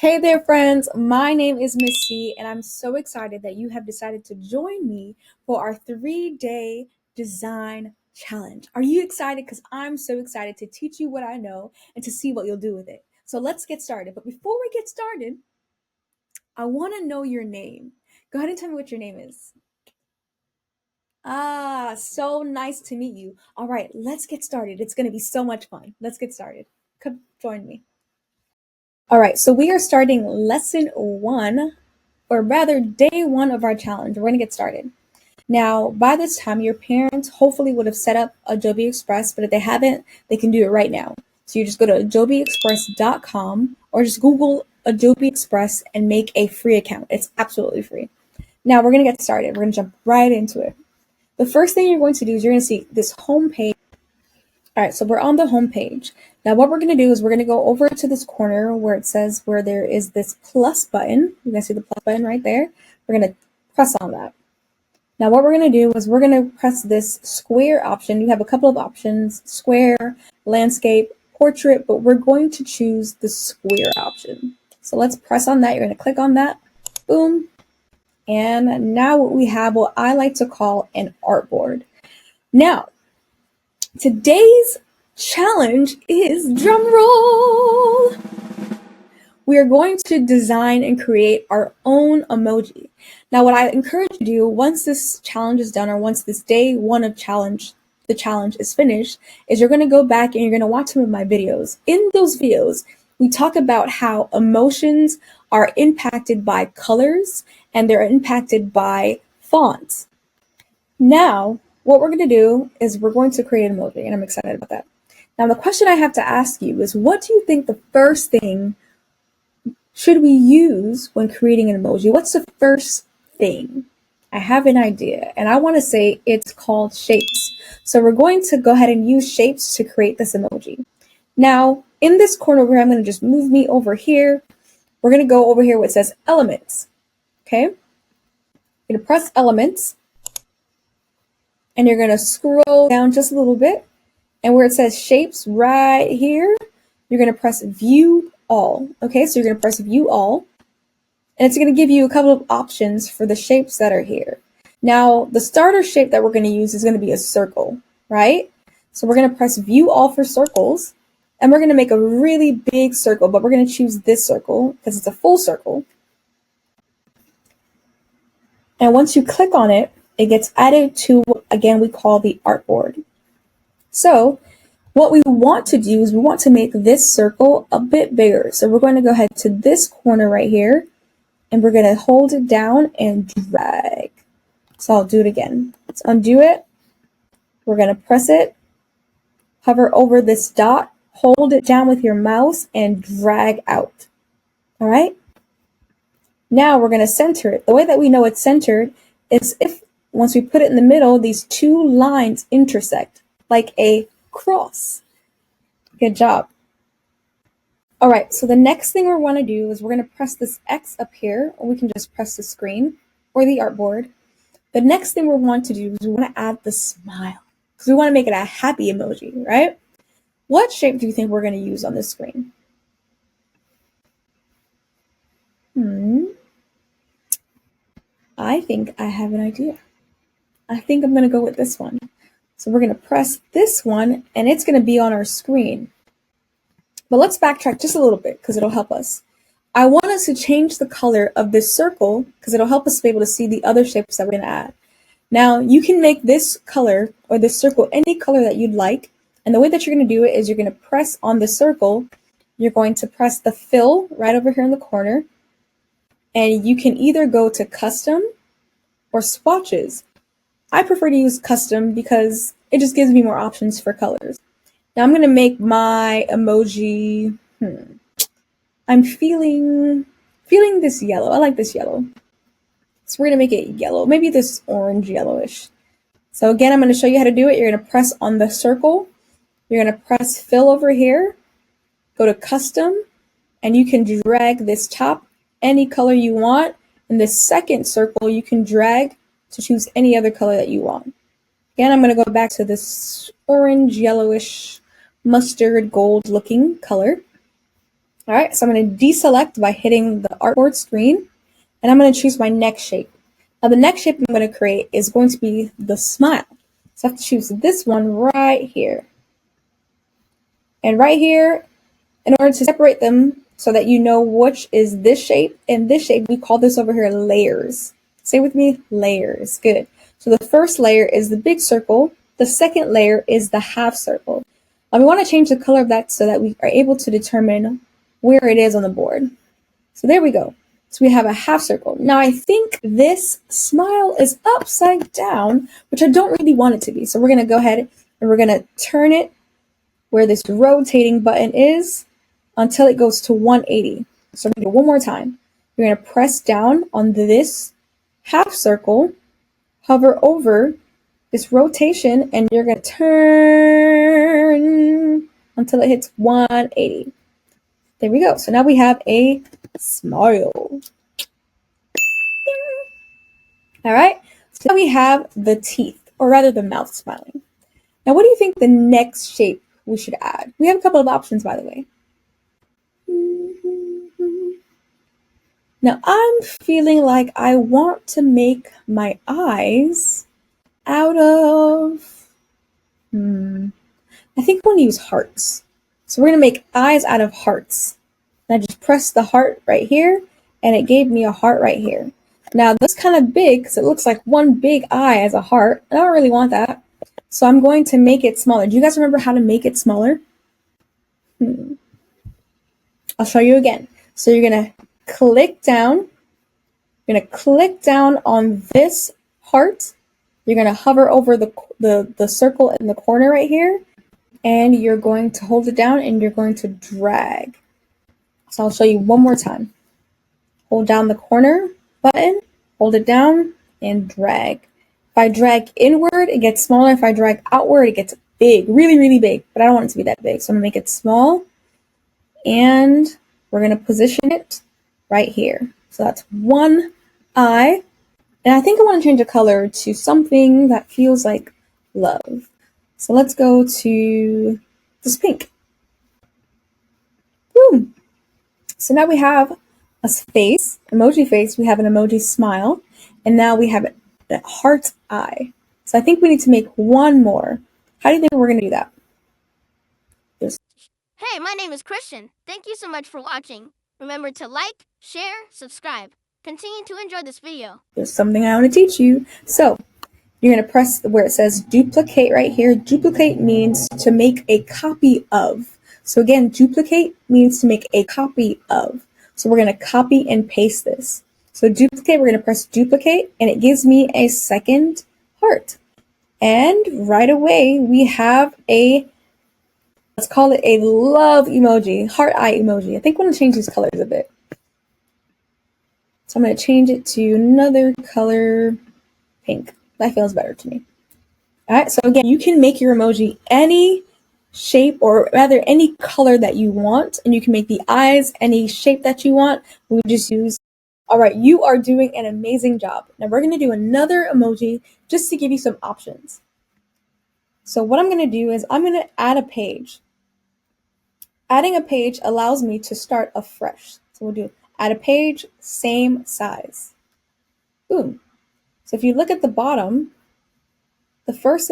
Hey there, friends. My name is Miss C, and I'm so excited that you have decided to join me for our 3-day design challenge. Are you excited? Because I'm so excited to teach you what I know and to see what you'll do with it. So let's get started. But before we get started, I want to know your name. Go ahead and tell me what your name is. Ah, so nice to meet you. All right, let's get started. It's going to be so much fun. Let's get started. Come join me. All right, so we are starting lesson one, or rather day one of our challenge. We're going to get started. Now, by this time, your parents hopefully would have set up Adobe Express, but if they haven't, they can do it right now. So you just go to adobeexpress.com or just Google Adobe Express and make a free account. It's absolutely free. Now we're going to get started. We're going to jump right into it. The first thing you're going to do is you're going to see this home page. All right, so we're on the home page. Now what we're going to do is we're going to go over to this corner where it says where there is this plus button. You guys see the plus button right there? We're going to press on that. Now what we're going to do is we're going to press this square option. You have a couple of options: square, landscape, portrait, but we're going to choose the square option. So let's press on that. You're going to click on that. Boom. And now what we have, what I like to call an artboard. Now, today's challenge is drum roll. We are going to design and create our own emoji. Now, what I encourage you to do once this challenge is done, or once this day one of the challenge is finished, is you're going to go back and you're going to watch some of my videos. In those videos, we talk about how emotions are impacted by colors and they're impacted by fonts. Now, what we're going to do is we're going to create an emoji, and I'm excited about that. Now, the question I have to ask you is, what do you think the first thing should we use when creating an emoji? What's the first thing? I have an idea, and I want to say it's called shapes. So we're going to go ahead and use shapes to create this emoji. Now, in this corner where I'm going to just move me over here, we're going to go over here where it says elements. Okay? You're going to press elements, and you're going to scroll down just a little bit, and where it says shapes right here, you're going to press view all. Okay, so you're going to press view all, and it's going to give you a couple of options for the shapes that are here. Now, the starter shape that we're going to use is going to be a circle, right? So we're going to press view all for circles, and we're going to make a really big circle, but we're going to choose this circle because it's a full circle. And once you click on it, it gets added to what, again, we call the artboard. So what we want to do is we want to make this circle a bit bigger. So we're going to go ahead to this corner right here, and we're going to hold it down and drag. So I'll do it again. Let's undo it. We're going to press it, hover over this dot, hold it down with your mouse, and drag out. All right? Now we're going to center it. The way that we know it's centered is if once we put it in the middle, these two lines intersect like a cross. Good job. All right, so the next thing we want to do is we're going to press this X up here, or we can just press the screen or the artboard. The next thing we want to do is we want to add the smile because we want to make it a happy emoji, right? What shape do you think we're going to use on this screen? I think I have an idea. I think I'm going to go with this one. So we're going to press this one, and it's going to be on our screen. But let's backtrack just a little bit because it'll help us. I want us to change the color of this circle because it'll help us be able to see the other shapes that we're going to add. Now, you can make this color or this circle any color that you'd like. And the way that you're going to do it is you're going to press on the circle. You're going to press the fill right over here in the corner. And you can either go to custom or swatches. I prefer to use custom because it just gives me more options for colors. Now I'm going to make my emoji, I'm feeling this yellow. I like this yellow. So we're going to make it yellow, maybe this orange yellowish. So again, I'm going to show you how to do it. You're going to press on the circle. You're going to press fill over here, go to custom, and you can drag this top any color you want. And this second circle, you can drag to choose any other color that you want. Again, I'm going to go back to this orange, yellowish, mustard, gold looking color. All right, so I'm going to deselect by hitting the artboard screen, and I'm going to choose my next shape. Now the next shape I'm going to create is going to be the smile. So I have to choose this one right here. And right here, in order to separate them so that you know which is this shape and this shape, we call this over here layers. Say with me, layers. Good. So the first layer is the big circle. The second layer is the half circle. We want to change the color of that so that we are able to determine where it is on the board. So there we go. So we have a half circle. Now I think this smile is upside down, which I don't really want it to be. So we're going to go ahead and we're going to turn it where this rotating button is until it goes to 180. So we're going to do it one more time. You're going to press down on this half circle, hover over this rotation, and you're going to turn until it hits 180. There we go. So now we have a smile. All right. So now we have the teeth, or rather the mouth smiling. Now, what do you think the next shape we should add? We have a couple of options, by the way. Now, I'm feeling like I want to make my eyes out of, I think I want to use hearts. So we're going to make eyes out of hearts. And I just pressed the heart right here, and it gave me a heart right here. Now, that's kind of big because it looks like one big eye as a heart. I don't really want that. So I'm going to make it smaller. Do you guys remember how to make it smaller? I'll show you again. So you're going to click down. You're going to click down on this heart. You're going to hover over the circle in the corner right here. And you're going to hold it down and you're going to drag. So I'll show you one more time. Hold down the corner button, hold it down, and drag. If I drag inward, it gets smaller. If I drag outward, it gets big, really, really big. But I don't want it to be that big. So I'm going to make it small. And we're going to position it right here. So that's one eye. And I think I want to change the color to something that feels like love. So let's go to this pink. Boom. So now we have a face, emoji face. We have an emoji smile. And now we have a heart eye. So I think we need to make one more. How do you think we're going to do that? Hey, my name is Christian. Thank you so much for watching. Remember to like, share, subscribe. Continue to enjoy this video. There's something I want to teach you. So you're going to press where it says duplicate right here. Duplicate means to make a copy of. So again, duplicate means to make a copy of. So we're going to copy and paste this. So duplicate, we're going to press duplicate, and it gives me a second heart. And right away, we have a, let's call it a love emoji, heart eye emoji. I think I want to change these colors a bit. So I'm going to change it to another color, pink. That feels better to me. All right, so again, you can make your emoji any shape, or rather any color that you want, and you can make the eyes any shape that you want. We just use, all right, you are doing an amazing job. Now we're going to do another emoji just to give you some options. So what I'm going to do is I'm going to add a page. Adding a page allows me to start afresh. So we'll do add a page, same size. Boom. So if you look at the bottom, the first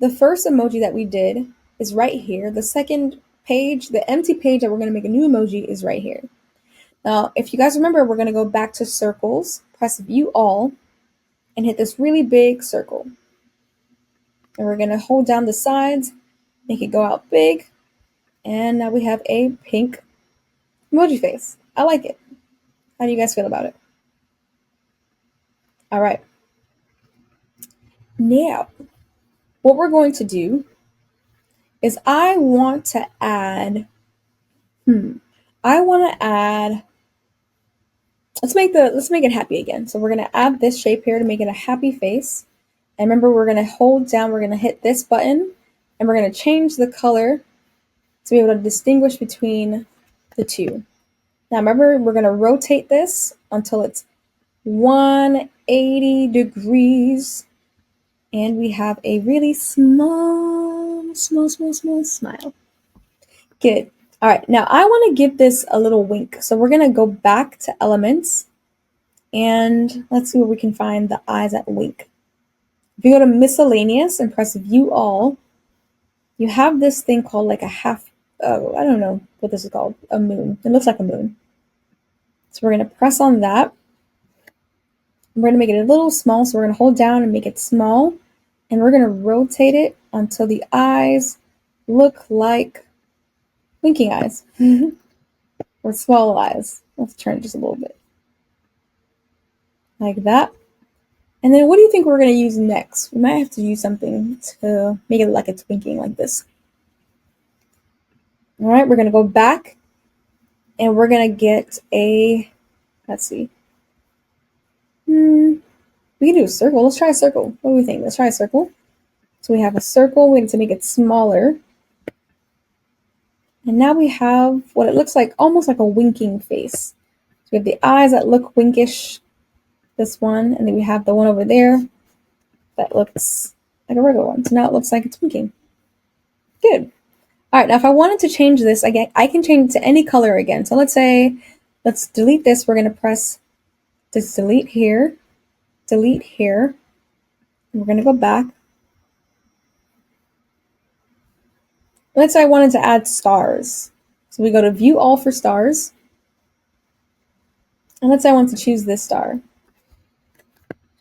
emoji that we did is right here. The second page, the empty page that we're going to make a new emoji, is right here. Now, if you guys remember, we're going to go back to circles, press view all, and hit this really big circle. And we're going to hold down the sides, make it go out big, and now we have a pink emoji face. I like it. How do you guys feel about it? All right. Now, what we're going to do is I want to add, let's make it happy again. So we're going to add this shape here to make it a happy face. And remember, we're going to hold down, we're going to hit this button, and we're going to change the color to be able to distinguish between the two. Now remember, we're going to rotate this until it's 180 degrees. And we have a really small smile. Good. All right, now I want to give this a little wink. So we're going to go back to elements and let's see where we can find the eyes at wink. If you go to miscellaneous and press view all, you have this thing called like a half, I don't know what this is called, a moon. It looks like a moon. So we're going to press on that. We're going to make it a little small. So we're going to hold down and make it small. And we're going to rotate it until the eyes look like winking eyes or swallow eyes. Let's turn it just a little bit. Like that. And then what do you think we're going to use next? We might have to use something to make it like it's winking like this. All right, we're going to go back and we're going to get a, let's see. We can do a circle. Let's try a circle. What do we think? Let's try a circle. So we have a circle. We need to make it smaller. And now we have what it looks like, almost like a winking face. So we have the eyes that look winkish, this one, and then we have the one over there that looks like a regular one. So now it looks like it's winking. Good. All right, now if I wanted to change this again, I can change it to any color again. So let's delete this. We're going to press this delete here, and we're going to go back. Let's say I wanted to add stars. So we go to view all for stars. And let's say I want to choose this star.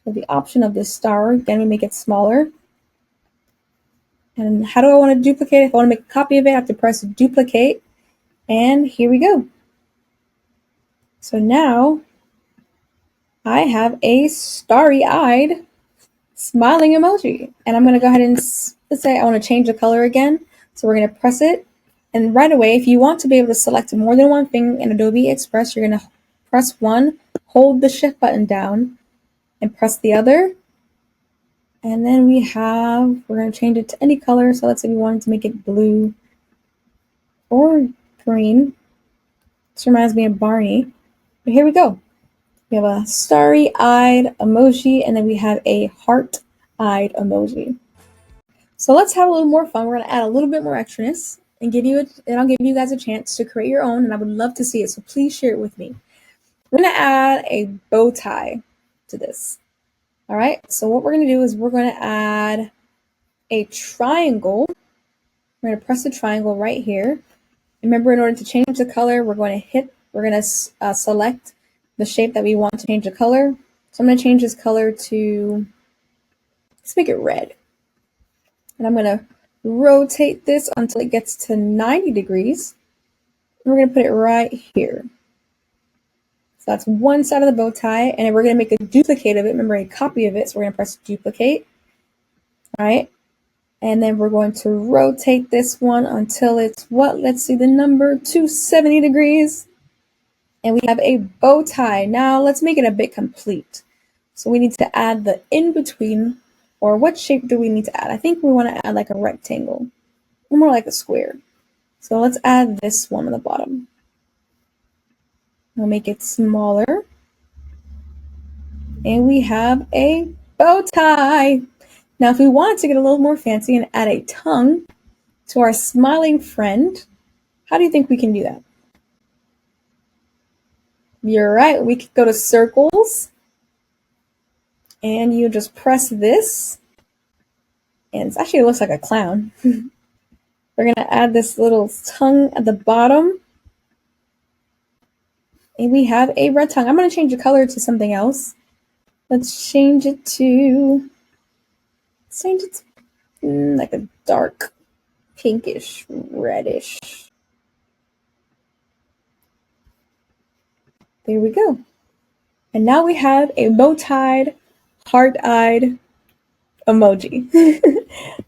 So the option of this star, again, we make it smaller. And how do I want to duplicate it? If I want to make a copy of it, I have to press duplicate. And here we go. So now I have a starry-eyed smiling emoji. And I'm going to go ahead and let's say I want to change the color again. So we're going to press it. And right away, if you want to be able to select more than one thing in Adobe Express, you're going to press one, hold the shift button down, and press the other. And then we're going to change it to any color. So let's say we wanted to make it blue or green. This reminds me of Barney. But here we go. We have a starry-eyed emoji, and then we have a heart-eyed emoji. So let's have a little more fun. We're going to add a little bit more extraness and I'll give you guys a chance to create your own, and I would love to see it. So please share it with me. We're going to add a bow tie to this. All right. So what we're going to do is we're going to add a triangle. We're going to press the triangle right here. Remember, in order to change the color, we're going to select the shape that we want to change the color. So I'm going to change this color to, let's make it red. And I'm going to rotate this until it gets to 90 degrees. And we're going to put it right here. So that's one side of the bow tie, and then we're going to make a duplicate of it. Remember, a copy of it. So we're going to press duplicate. All right. And then we're going to rotate this one until it's let's see the number, 270 degrees. And we have a bow tie. Now let's make it a bit complete. So we need to add the in-between, or what shape do we need to add? I think we want to add like a rectangle, or more like a square. So let's add this one on the bottom. We'll make it smaller. And we have a bow tie. Now, if we wanted to get a little more fancy and add a tongue to our smiling friend, how do you think we can do that? You're right. We could go to circles, and you just press this, and it actually looks like a clown. We're going to add this little tongue at the bottom, and we have a red tongue. I'm going to change the color to something else. Let's change it to like a dark pinkish reddish. There we go. And now we have a bow-tied, heart-eyed emoji.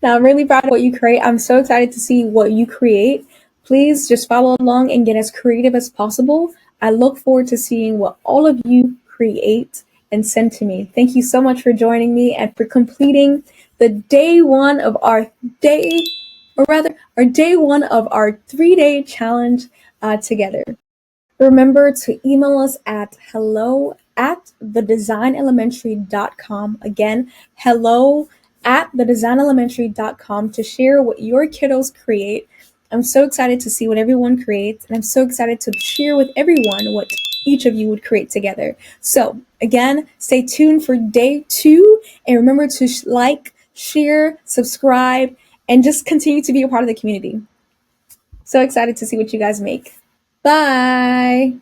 Now I'm really proud of what you create. I'm so excited to see what you create. Please just follow along and get as creative as possible. I look forward to seeing what all of you create and send to me. Thank you so much for joining me and for completing the day one of our day one of our 3-day challenge together. Remember to email us at hello@thedesignelementary.com. Again, hello@thedesignelementary.com to share what your kiddos create. I'm so excited to see what everyone creates, and I'm so excited to share with everyone what each of you would create together. So, again, stay tuned for day 2, and remember to like, share, subscribe, and just continue to be a part of the community. So excited to see what you guys make. Bye!